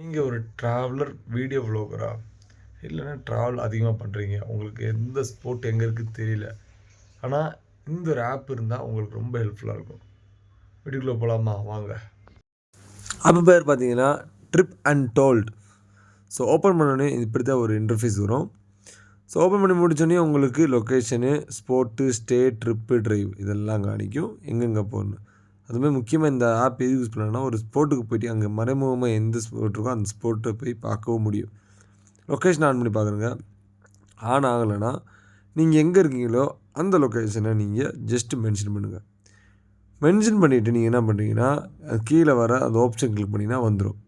நீங்கள் ஒரு traveller video வ்ளாகரா இல்லைன்னா ட்ராவல் அதிகமாக பண்ணுறீங்க, உங்களுக்கு எந்த ஸ்போர்ட் எங்கே இருக்குதுன்னு தெரியல, ஆனால் இந்த ஒரு ஆப் இருந்தால் உங்களுக்கு ரொம்ப ஹெல்ப்ஃபுல்லாக இருக்கும். வீடியோக்குள்ளே போகலாமா? வாங்க. ஆப் பேர் பார்த்தீங்கன்னா trip and told. So open பண்ணோடனே இப்படி தான் ஒரு இன்டர்ஃபேஸ் வரும். ஸோ ஓப்பன் பண்ணி முடிச்சோடனே உங்களுக்கு location, sport, stay, trip, drive இதெல்லாம் காணிக்கும் எங்கெங்கே போகணும். அதுமாதிரி முக்கியமாக இந்த ஆப் எது யூஸ் பண்ணணும்னா, ஒரு ஸ்போர்ட்டுக்கு போய்ட்டு அங்கே மறைமுகமாக எந்த ஸ்போர்ட் இருக்கோ அந்த ஸ்போர்ட்டை போய் பார்க்கவும் முடியும். லொக்கேஷன் ஆன் பண்ணி பார்க்குறங்க. ஆன் ஆகலைன்னா நீங்கள் எங்கே இருக்கீங்களோ அந்த லொக்கேஷனை நீங்கள் ஜஸ்ட்டு மென்ஷன் பண்ணுங்கள். மென்ஷன் பண்ணிவிட்டு நீங்கள் என்ன பண்ணுறீங்கன்னா, கீழே வர அந்த ஆப்ஷன் கிளிக் பண்ணிங்கன்னா வந்துடும்.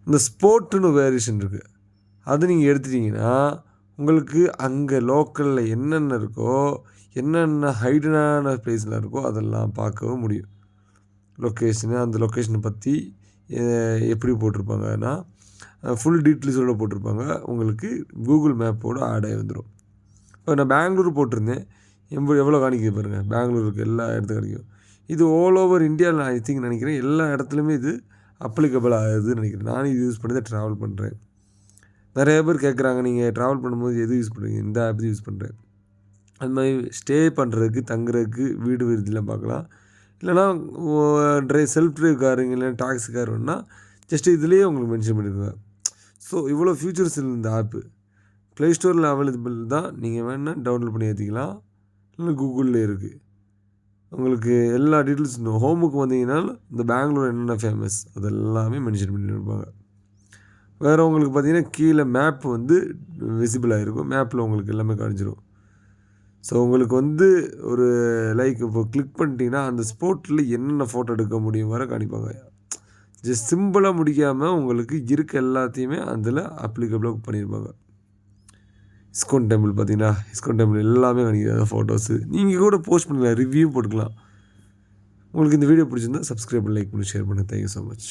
இந்த ஸ்போர்ட்டுன்னு வேரியேஷன் இருக்குது, அது நீங்கள் எடுத்துட்டிங்கன்னா உங்களுக்கு அங்கே லோக்கலில் என்னென்ன இருக்கோ, என்னென்ன ஹைடனான ப்ளேஸில் இருக்கோ அதெல்லாம் பார்க்கவும் முடியும். லொக்கேஷனு, அந்த லொக்கேஷனை பற்றி எப்படி போட்டிருப்பாங்கன்னா ஃபுல் டீட்டெயில்ஸோடு போட்டிருப்பாங்க. உங்களுக்கு கூகுள் மேப்போடு ஆட் ஆகி வந்துடும். இப்போ நான் பெங்களூர் போட்டிருந்தேன், எவ்வளோ காணிக்குது பாருங்கள். பெங்களூருக்கு எல்லா இடத்துக்கும் கிடைக்கும். இது ஆல் ஓவர் இந்தியாவில் ஐ திங்க் நினைக்கிறேன் எல்லா இடத்துலையுமே இது அப்ளிகபிள் ஆகுதுன்னு நினைக்கிறேன். நானும் இது யூஸ் பண்ணி தான் ட்ராவல் பண்ணுறேன். நிறைய பேர் கேட்குறாங்க, நீங்கள் ட்ராவல் பண்ணும்போது எது யூஸ் பண்ணுறீங்க? இந்த ஆப் யூஸ் பண்ணுறேன். அது மாதிரி ஸ்டே பண்ணுறதுக்கு, தங்குறதுக்கு, வீடு விருதிலாம் பார்க்கலாம். இல்லைனா செல்ஃப் ட்ரைவ் காருங்க, இல்லைனா டாக்ஸி கார் வேணுன்னா ஜஸ்ட்டு இதுலேயே உங்களுக்கு மென்ஷன் பண்ணியிருக்காங்க. ஸோ இவ்வளோ ஃபியூச்சர்ஸ் இந்த ஆப்பு ப்ளே ஸ்டோரில் அவைலபிள் தான். நீங்கள் வேணால் டவுன்லோட் பண்ணி ஏற்றிக்கலாம், இல்லை கூகுளில் இருக்குது. உங்களுக்கு எல்லா டீட்டெயில்ஸ் ஹோமுக்கு வந்தீங்கன்னா இந்த பெங்களூர் என்னென்ன ஃபேமஸ் அதெல்லாமே மென்ஷன் பண்ணியிருப்பாங்க. வேறு உங்களுக்கு பார்த்தீங்கன்னா கீழே மேப் வந்து விசிபிள் ஆகிருக்கும். மேப்பில் உங்களுக்கு எல்லாமே காமிச்சிடும். ஸோ உங்களுக்கு வந்து ஒரு இப்போ கிளிக் பண்ணிட்டீங்கன்னா அந்த ஸ்பாட்டில் என்னென்ன ஃபோட்டோ எடுக்க முடியும் வர காணிப்பாங்க. ஜஸ்ட் சிம்பிளாக முடிக்காமல் உங்களுக்கு இருக்க எல்லாத்தையுமே அதில் அப்ளிகபிளாக பண்ணியிருப்பாங்க. இஸ்கான் டெம்பிள் பார்த்தீங்கன்னா, இஸ்கான் டெம்பிள் எல்லாமே காணிக்கிறாங்க ஃபோட்டோஸு. நீங்கள் கூட போஸ்ட் பண்ணிக்கலாம், ரிவ்யூ போட்டுக்கலாம். உங்களுக்கு இந்த வீடியோ பிடிச்சிருந்தா சப்ஸ்கிரைப் பண்ணி, லைக் பண்ணி, ஷேர் பண்ணுங்கள். Thank you so much.